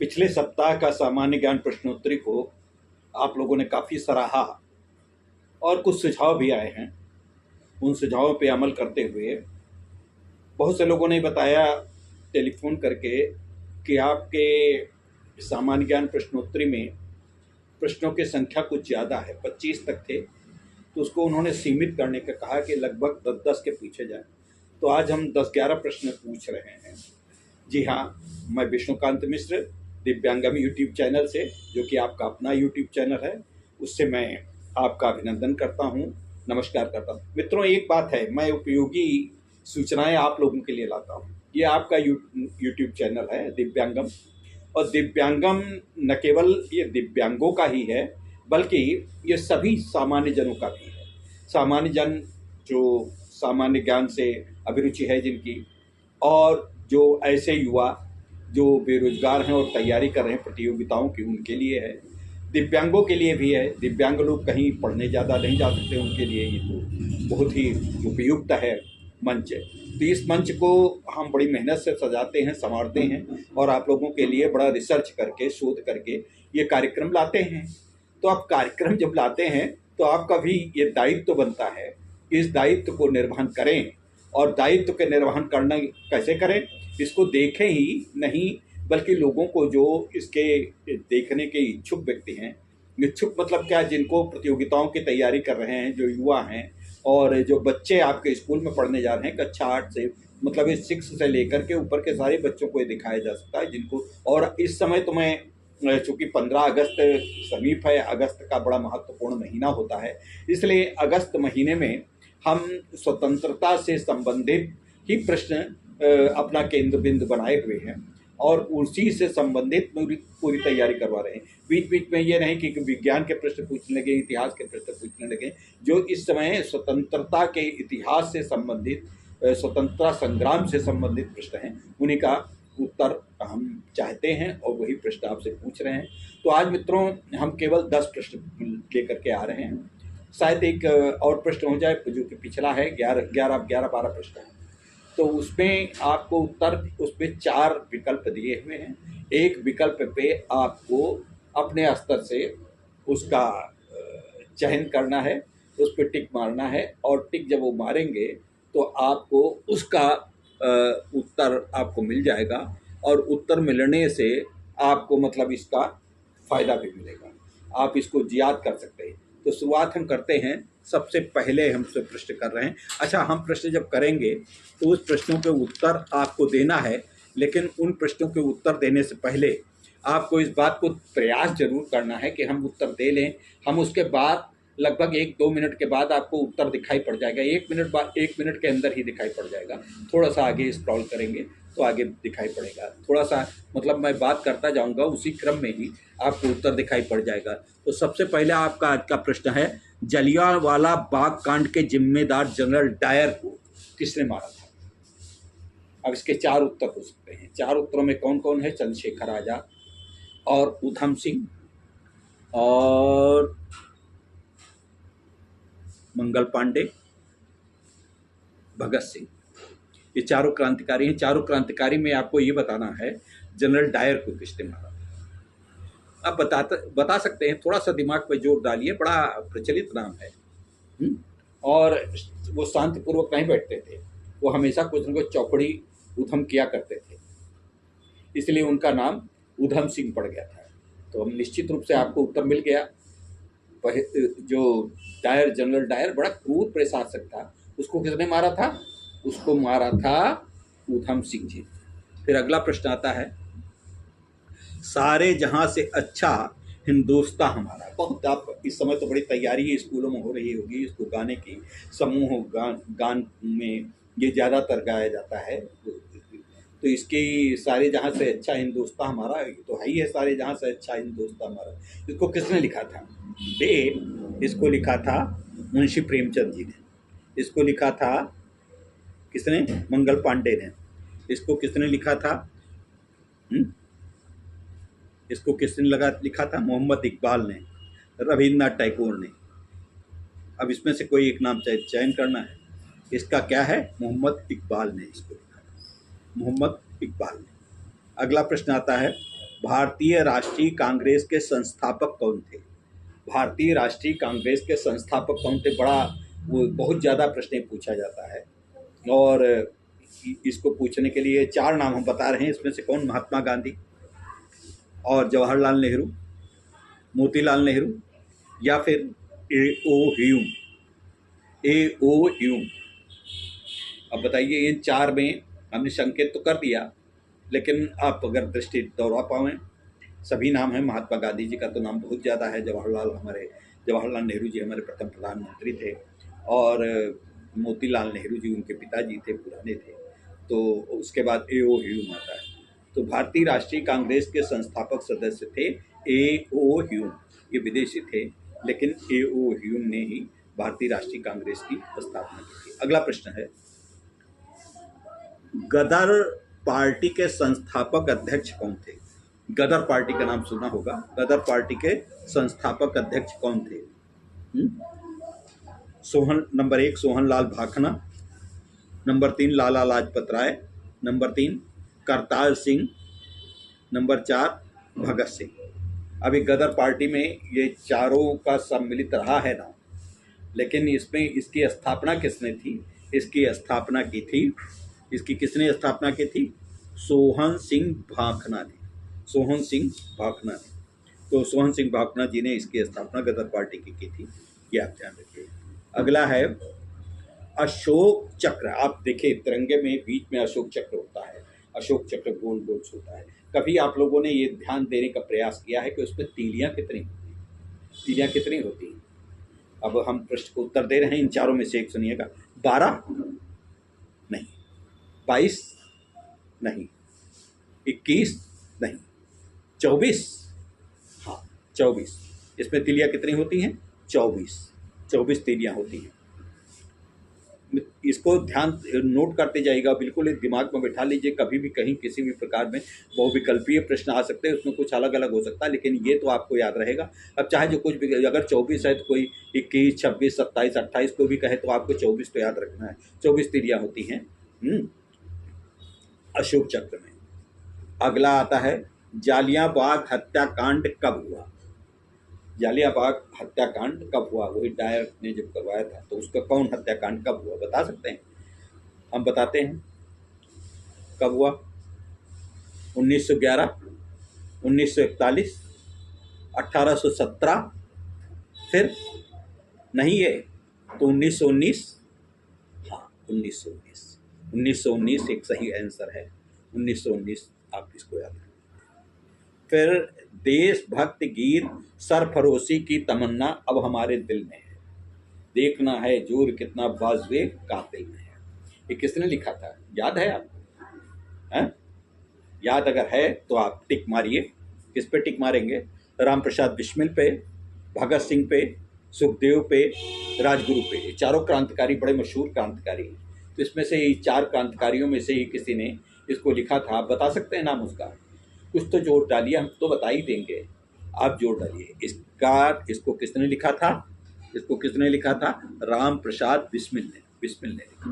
पिछले सप्ताह का सामान्य ज्ञान प्रश्नोत्तरी को आप लोगों ने काफ़ी सराहा और कुछ सुझाव भी आए हैं। उन सुझावों पे अमल करते हुए बहुत से लोगों ने बताया टेलीफोन करके कि आपके सामान्य ज्ञान प्रश्नोत्तरी में प्रश्नों की संख्या कुछ ज़्यादा है, 25 तक थे, तो उसको उन्होंने सीमित करने का कहा कि लगभग 10-10 के पूछे जाए। तो आज हम 10-11 प्रश्न पूछ रहे हैं। जी हाँ, मैं विष्णुकांत मिश्र दिव्यांगम यूट्यूब चैनल से, जो कि आपका अपना यूट्यूब चैनल है, उससे मैं आपका अभिनंदन करता हूँ, नमस्कार करता हूँ। मित्रों, एक बात है, मैं उपयोगी सूचनाएं आप लोगों के लिए लाता हूँ। ये आपका यूट्यूब चैनल है दिव्यांगम, और दिव्यांगम न केवल ये दिव्यांगों का ही है, बल्कि ये सभी सामान्य जनों का भी है। सामान्य जन जो सामान्य ज्ञान से अभिरुचि है जिनकी, और जो ऐसे युवा जो बेरोजगार हैं और तैयारी कर रहे हैं प्रतियोगिताओं की, उनके लिए है। दिव्यांगों के लिए भी है। दिव्यांग लोग कहीं पढ़ने ज़्यादा नहीं जा सकते, उनके लिए ये तो बहुत ही उपयुक्त है मंच। तो इस मंच को हम बड़ी मेहनत से सजाते हैं, संवारते हैं, और आप लोगों के लिए बड़ा रिसर्च करके, शोध करके ये कार्यक्रम लाते हैं। तो आप कार्यक्रम जब लाते हैं तो आपका भी ये दायित्व बनता है कि इस दायित्व को निर्वहन करें। और दायित्व के निर्वहन करना कैसे करें, इसको देखें ही नहीं, बल्कि लोगों को जो इसके देखने के इच्छुक व्यक्ति हैं, इच्छुक मतलब क्या, जिनको प्रतियोगिताओं की तैयारी कर रहे हैं, जो युवा हैं, और जो बच्चे आपके स्कूल में पढ़ने जा रहे हैं कक्षा 8 से, मतलब इस 6 से लेकर के ऊपर के सारे बच्चों को ये दिखाया जा सकता है जिनको। और इस समय तो मैं चूँकि 15 अगस्त समीप है, अगस्त का बड़ा महत्वपूर्ण महीना होता है, इसलिए अगस्त महीने में हम स्वतंत्रता से संबंधित ही प्रश्न अपना केंद्र बिंदु बनाए हुए हैं, और उसी से संबंधित पूरी तैयारी करवा रहे हैं। बीच बीच में ये नहीं कि विज्ञान के प्रश्न पूछने लगे, इतिहास के प्रश्न पूछने लगे। जो इस समय स्वतंत्रता के इतिहास से संबंधित, स्वतंत्रता संग्राम से संबंधित प्रश्न हैं, उन्हीं का उत्तर हम चाहते हैं और वही प्रश्न आपसे पूछ रहे हैं। तो आज मित्रों हम केवल 10 प्रश्न लेकर के आ रहे हैं। शायद एक और प्रश्न हो जाए जो कि पिछला है, 11-12 प्रश्न है, तो उसमें आपको उत्तर, उसमें 4 विकल्प दिए हुए हैं। एक विकल्प पे आपको अपने स्तर से उसका चयन करना है, उस पर टिक मारना है, और टिक जब वो मारेंगे तो आपको उसका उत्तर आपको मिल जाएगा, और उत्तर मिलने से आपको मतलब इसका फ़ायदा भी मिलेगा, आप इसको याद कर सकते हैं। तो शुरुआत हम करते हैं। सबसे पहले हमसे प्रश्न कर रहे हैं। अच्छा, हम प्रश्न जब करेंगे तो उस प्रश्नों के उत्तर आपको देना है, लेकिन उन प्रश्नों के उत्तर देने से पहले आपको इस बात को प्रयास जरूर करना है कि हम उत्तर दे लें। हम उसके बाद लगभग 1-2 मिनट के बाद आपको उत्तर दिखाई पड़ जाएगा। 1 मिनट के अंदर ही दिखाई पड़ जाएगा। थोड़ा सा आगे स्क्रॉल करेंगे तो आगे दिखाई पड़ेगा। थोड़ा सा मतलब मैं बात करता जाऊंगा, उसी क्रम में ही आपको उत्तर दिखाई पड़ जाएगा। तो सबसे पहले आपका आज का प्रश्न है, जलियांवाला बाग कांड के जिम्मेदार जनरल डायर को किसने मारा था? अब इसके 4 उत्तर हो सकते हैं। 4 उत्तरों में कौन कौन है? चंद्रशेखर आजाद, और ऊधम सिंह, और मंगल पांडे, भगत सिंह। ये चारों क्रांतिकारी हैं। चारों क्रांतिकारी में आपको ये बताना है जनरल डायर को किसने मारा। आप बता सकते हैं, थोड़ा सा दिमाग पे जोर डालिए, बड़ा प्रचलित नाम है। और वो शांतिपूर्वक नहीं बैठते थे, वो हमेशा कुछ न कुछ चौकड़ी उधम किया करते थे, इसलिए उनका नाम ऊधम सिंह पड़ गया था। तो हम निश्चित रूप से आपको उत्तर मिल गया। जो डायर, जनरल डायर बड़ा क्रूर प्रशासक था, उसको किसने मारा था? उसको मारा था ऊधम सिंह जी। फिर अगला प्रश्न आता है, सारे जहां से अच्छा हिंदुस्तान हमारा। बहुत, आप इस समय तो बड़ी तैयारी स्कूलों में हो रही होगी इसको गाने की, समूह गान में ये ज़्यादातर गाया जाता है। तो इसकी सारे जहां से अच्छा हिंदुस्तान हमारा, तो है ही है, सारे जहां से अच्छा हिंदुस्तान हमारा। इसको किसने लिखा था? इसको लिखा था मुंशी प्रेमचंद जी ने। इसको लिखा था किसने? मंगल पांडे ने। इसको किसने लिखा था? इसको किसने लिखा था? मोहम्मद इकबाल ने, रविन्द्रनाथ टैगोर ने। अब इसमें से कोई एक नाम चयन करना है। इसका क्या है? मोहम्मद इकबाल ने इसको लिखा, मोहम्मद इकबाल ने। अगला प्रश्न आता है, भारतीय राष्ट्रीय कांग्रेस के संस्थापक कौन थे? भारतीय राष्ट्रीय कांग्रेस के संस्थापक कौन थे? वो बहुत ज़्यादा प्रश्न पूछा जाता है और इसको पूछने के लिए 4 नाम हम बता रहे हैं। इसमें से कौन? महात्मा गांधी और जवाहरलाल नेहरू, मोतीलाल नेहरू या फिर ए.ओ. ह्यूम। ए.ओ. ह्यूम। अब बताइए, इन 4 में हमने संकेत तो कर दिया, लेकिन आप अगर दृष्टि दोहरा पाएं, सभी नाम हैं। महात्मा गांधी जी का तो नाम बहुत ज़्यादा है। जवाहरलाल नेहरू जी हमारे प्रथम प्रधानमंत्री थे और मोतीलाल नेहरू जी उनके पिताजी थे, पुराने थे। तो उसके बाद ए.ओ. ह्यूम आता है। तो भारतीय राष्ट्रीय कांग्रेस के संस्थापक सदस्य थे ए.ओ. ह्यूम। ये विदेशी थे, लेकिन ए.ओ. ह्यूम ने ही भारतीय राष्ट्रीय कांग्रेस की स्थापना की थी। अगला प्रश्न है, गदर पार्टी के संस्थापक अध्यक्ष कौन थे? गदर पार्टी का नाम सुना होगा। गदर पार्टी के संस्थापक अध्यक्ष कौन थे? Number 1 Sohanlal Bhakna, number 3 Lala Lajpat Rai, number 3 Kartar Singh, number 4 Bhagat Singh. अभी गदर पार्टी में ये चारों का सम्मिलित रहा है नाम, लेकिन इसमें इसकी स्थापना किसने थी? इसकी किसने स्थापना की थी? सोहन सिंह भाखना ने। तो सोहन सिंह भाखना जी ने इसकी स्थापना गदर पार्टी की थी। ये आप ध्यान रखिए। अगला है अशोक चक्र। आप देखिए, तिरंगे में बीच में अशोक चक्र होता है। अशोक चक्र गोल गोल होता है। कभी आप लोगों ने ये ध्यान देने का प्रयास किया है कि उसमें तीलियां कितनी होती हैं? अब हम प्रश्न को उत्तर दे रहे हैं। इन चारों में से एक सुनिएगा। 12 नहीं, 22 नहीं, 21 नहीं, 24। हाँ, 24। इसमें तीलियां कितनी होती हैं? 24 तीलियां होती हैं। इसको ध्यान नोट करते जाइएगा, बिल्कुल दिमाग में बैठा लीजिए। कभी भी कहीं किसी भी प्रकार में बहुविकल्पीय प्रश्न आ सकते हैं, उसमें कुछ अलग अलग हो सकता है, लेकिन ये तो आपको याद रहेगा। अब चाहे जो कुछ भी, अगर 24 है तो कोई 21, 26, 27, 28 को भी कहे तो आपको 24 तो याद रखना है। 24 तीलियां होती हैं अशोक चक्र में। अगला आता है, जालियांबाग हत्याकांड कब हुआ? जालियांबाग हत्याकांड कब हुआ? वही डायर ने जब करवाया था, तो उसका कौन हत्याकांड कब हुआ बता सकते हैं? हम बताते हैं कब हुआ। 1911, 1941, 1817, फिर नहीं है तो 1919। हाँ, 1919 एक सही आंसर है। 1919 आप इसको याद रखें। फिर देशभक्ति गीत सरफरोशी की तमन्ना अब हमारे दिल में है, देखना है जोर कितना बाज़-ए कातिल में है। ये किसने लिखा था? याद है आपको? हैं? याद अगर है तो आप टिक मारिए। किस पे टिक मारेंगे? राम प्रसाद बिस्मिल पे, भगत सिंह पे, सुखदेव पे, राजगुरु पे। ये चारों क्रांतिकारी बड़े मशहूर क्रांतिकारी हैं। तो इसमें से ये 4 क्रांतिकारियों में से ही किसी ने इसको लिखा था। आप बता सकते हैं नाम उसका? कुछ तो जोड़ डालिए, हम तो बता ही देंगे, आप जोड़ डालिए। इसको किसने लिखा था? राम प्रसाद बिस्मिल ने लिखा।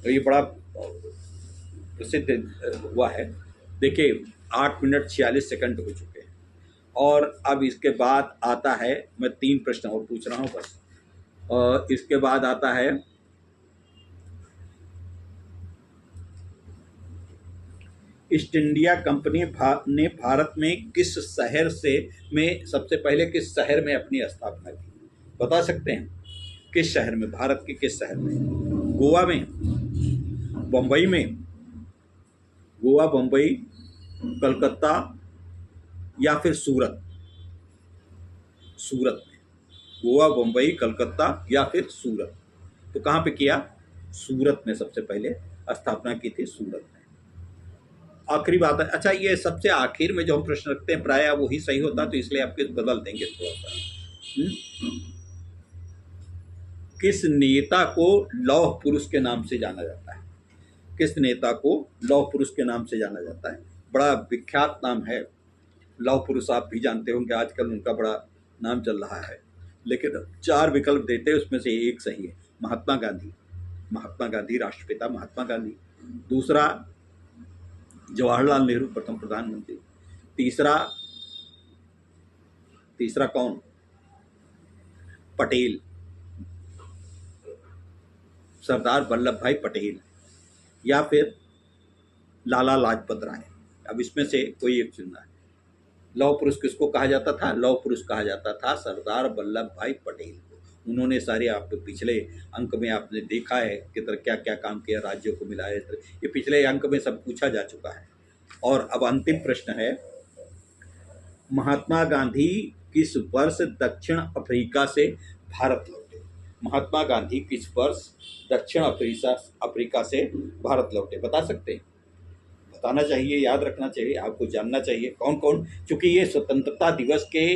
तो ये बड़ा प्रसिद्ध हुआ है। देखिए, 8 मिनट 46 सेकंड हो चुके हैं और अब इसके बाद आता है, मैं 3 प्रश्न और पूछ रहा हूँ बस। और इसके बाद आता है ईस्ट इंडिया कंपनी ने भारत में किस शहर में सबसे पहले किस शहर में अपनी स्थापना की? बता सकते हैं किस शहर में? भारत के किस शहर में? गोवा में, बम्बई में, कलकत्ता या फिर सूरत में? गोवा, बम्बई, कलकत्ता या फिर सूरत। तो कहाँ पे किया? सूरत में सबसे पहले स्थापना की थी, सूरत में। आखिरी बात है, अच्छा ये सबसे आखिर में जो हम प्रश्न रखते हैं प्रायः वही सही होता, तो इसलिए आपके बदल देंगे थोड़ा सा। किस नेता को लौह पुरुष के नाम से जाना जाता है? किस नेता को लौह पुरुष के नाम से जाना जाता है? बड़ा विख्यात नाम है लौह पुरुष, आप भी जानते होंगे, आजकल उनका बड़ा नाम चल रहा है। लेकिन 4 विकल्प देते हैं, उसमें से एक सही है, महात्मा गांधी, राष्ट्रपिता महात्मा गांधी। दूसरा, जवाहरलाल नेहरू, प्रथम प्रधानमंत्री। तीसरा तीसरा कौन? पटेल, सरदार वल्लभ भाई पटेल या फिर लाला लाजपत राय। अब इसमें से कोई एक चुनना है। लौह पुरुष किसको कहा जाता था? लौह पुरुष कहा जाता था सरदार वल्लभ भाई पटेल को। उन्होंने सारे, आप पिछले अंक में आपने देखा है कि तरह क्या क्या काम किया, राज्यों को मिलाया, ये पिछले अंक में सब पूछा जा चुका है। और अब अंतिम प्रश्न है, महात्मा गांधी किस वर्ष दक्षिण अफ्रीका से भारत लौटे? महात्मा गांधी किस वर्ष दक्षिण अफ्रीका से भारत लौटे? बता सकते हैं? बताना चाहिए, याद रखना चाहिए, आपको जानना चाहिए कौन कौन, क्योंकि ये स्वतंत्रता दिवस के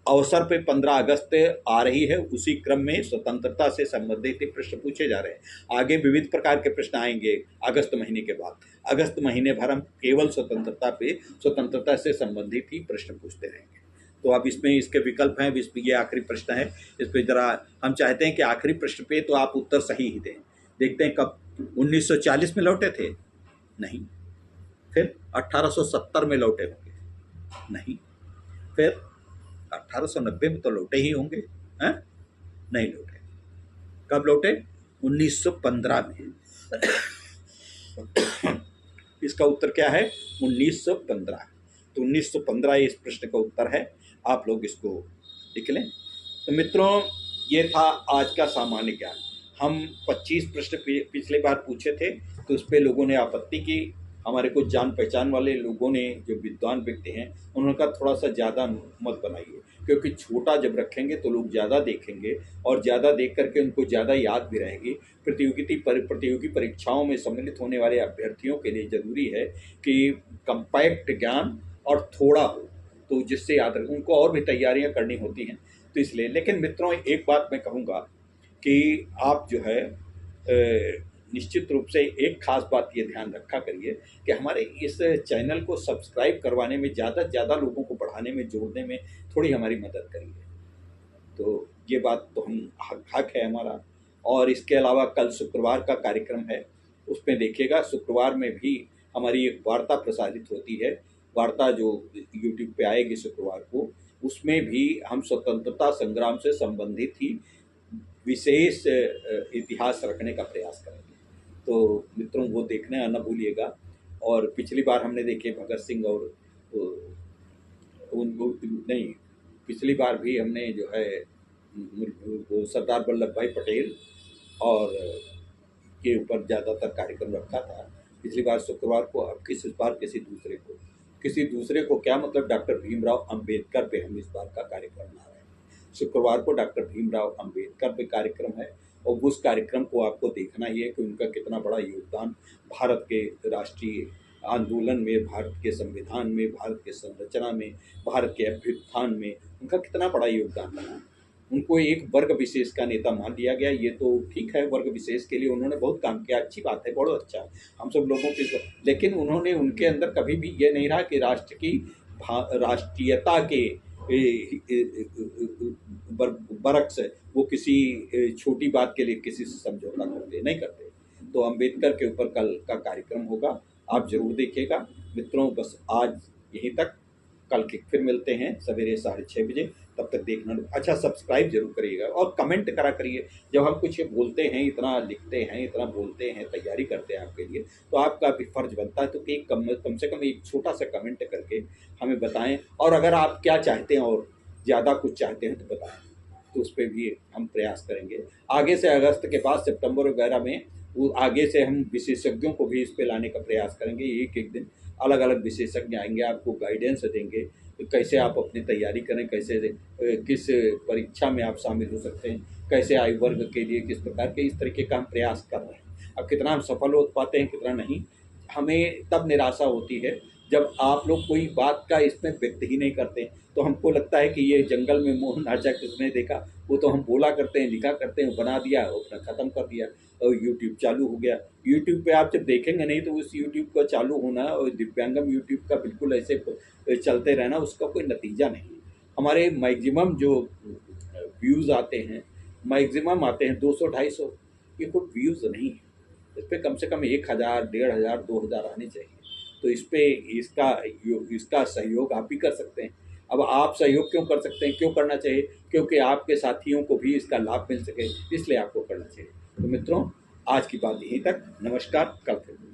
अवसर पे 15 अगस्त आ रही है, उसी क्रम में स्वतंत्रता से संबंधित प्रश्न पूछे जा रहे हैं। आगे विविध प्रकार के प्रश्न आएंगे अगस्त महीने के बाद। अगस्त महीने भर हम केवल स्वतंत्रता से संबंधित ही प्रश्न पूछते रहेंगे। तो अब इसमें इसके विकल्प हैं, इसमें ये आखिरी प्रश्न है, इस पर जरा हम चाहते हैं कि आखिरी प्रश्न पे तो आप उत्तर सही ही दें। देखते हैं कब 1940 में लौटे थे? नहीं। फिर 1870 में लौटे होंगे? नहीं। फिर 1890 में तो लौटे ही होंगे, हैं? नहीं लौटे। कब लौटे? 1915 में। इसका उत्तर क्या है? 1915। तो 1915 इस प्रश्न का उत्तर है, आप लोग इसको लिख लें। तो मित्रों, ये था आज का सामान्य ज्ञान। हम 25 प्रश्न पिछले बार पूछे थे, तो उस पर लोगों ने आपत्ति की। हमारे कुछ जान पहचान वाले लोगों ने, जो विद्वान व्यक्ति हैं, उन्होंने कहा थोड़ा सा ज़्यादा मत बनाइए, क्योंकि छोटा जब रखेंगे तो लोग ज़्यादा देखेंगे और ज़्यादा देख करके उनको ज़्यादा याद भी रहेगी। प्रतियोगी परीक्षाओं में सम्मिलित होने वाले अभ्यर्थियों के लिए ज़रूरी है कि कंपैक्ट ज्ञान और थोड़ा हो, तो जिससे याद रखें। उनको और भी तैयारियां करनी होती हैं, तो इसलिए। लेकिन मित्रों, एक बात मैं कहूँगा कि आप जो है निश्चित रूप से एक खास बात ये ध्यान रखा करिए कि हमारे इस चैनल को सब्सक्राइब करवाने में, ज़्यादा से ज़्यादा लोगों को बढ़ाने में, जोड़ने में थोड़ी हमारी मदद करिए। तो ये बात तो हम हक है हमारा। और इसके अलावा कल शुक्रवार का कार्यक्रम है, उसमें देखिएगा। शुक्रवार में भी हमारी एक वार्ता प्रसारित होती है, वार्ता जो यूट्यूब पे आएगी शुक्रवार को, उसमें भी हम स्वतंत्रता संग्राम से संबंधित ही विशेष इतिहास रखने का प्रयास करेंगे। तो मित्रों, वो देखना न भूलिएगा। और पिछली बार हमने देखे भगत सिंह और उनको नहीं, पिछली बार भी हमने जो है वो सरदार वल्लभ भाई पटेल और के ऊपर ज़्यादातर कार्यक्रम रखा था पिछली बार शुक्रवार को। अब इस बार किसी दूसरे को क्या मतलब, डॉक्टर भीमराव अंबेडकर पे हम इस बार का कार्यक्रम ला रहे हैं। शुक्रवार को डॉक्टर भीमराव अंबेडकर पे कार्यक्रम है, और उस कार्यक्रम को आपको देखना ही है कि उनका कितना बड़ा योगदान भारत के राष्ट्रीय आंदोलन में, भारत के संविधान में, भारत के संरचना में, भारत के अभ्युत्थान में उनका कितना बड़ा योगदान रहा। उनको एक वर्ग विशेष का नेता मान लिया गया, ये तो ठीक है, वर्ग विशेष के लिए उन्होंने बहुत काम किया, अच्छी बात है, बहुत अच्छा, हम सब लोगों की। लेकिन उन्होंने, उनके अंदर कभी भी ये नहीं रहा कि राष्ट्र की राष्ट्रीयता के बरक्स वो किसी छोटी बात के लिए किसी से समझौता नहीं करते। तो अंबेडकर के ऊपर कल का कार्यक्रम होगा, आप जरूर देखिएगा मित्रों। बस आज यहीं तक, कल के फिर मिलते हैं सवेरे 6:30 बजे। तब तक देखना, अच्छा सब्सक्राइब जरूर करिएगा और कमेंट करा करिए। जब हम कुछ बोलते हैं, इतना लिखते हैं, इतना बोलते हैं, तैयारी करते हैं आपके लिए, तो आपका भी फर्ज बनता है तो कि कम से कम एक छोटा सा कमेंट करके हमें बताएं। और अगर आप क्या चाहते हैं और ज़्यादा कुछ चाहते हैं तो बताएं, तो उस पर भी हम प्रयास करेंगे। आगे से अगस्त के बाद सितंबर वगैरह में वो आगे से हम विशेषज्ञों को भी इस पे लाने का प्रयास करेंगे। एक एक दिन अलग अलग विशेषज्ञ आएंगे, आपको गाइडेंस देंगे कैसे आप अपनी तैयारी करें, कैसे किस परीक्षा में आप शामिल हो सकते हैं, कैसे आयु वर्ग के लिए किस प्रकार के, इस तरीके का हम प्रयास कर रहे हैं। अब कितना हम सफल हो पाते हैं, कितना नहीं, हमें तब निराशा होती है जब आप लोग कोई बात का इसमें व्यक्त ही नहीं करते। तो हमको लगता है कि ये जंगल में मोह नाचा किसने देखा, वो तो हम बोला करते हैं, लिखा करते हैं, बना दिया, अपना ख़त्म कर दिया और यूट्यूब चालू हो गया। यूट्यूब पे आप जब देखेंगे नहीं तो उस यूट्यूब का चालू होना और दिव्यांगम यूट्यूब का बिल्कुल ऐसे चलते रहना, उसका कोई नतीजा नहीं। हमारे मैक्सिमम जो व्यूज़ आते हैं, मैक्सिमम आते हैं 200-250, ये कोई व्यूज़ नहीं है। इस पर कम से कम 1000, 1500, 2000 आने चाहिए। तो इस पे इसका सहयोग आप भी कर सकते हैं। अब आप सहयोग क्यों कर सकते हैं, क्यों करना चाहिए? क्योंकि आपके साथियों को भी इसका लाभ मिल सके, इसलिए आपको करना चाहिए। तो मित्रों, आज की बात यहीं तक। नमस्कार, कल फिर।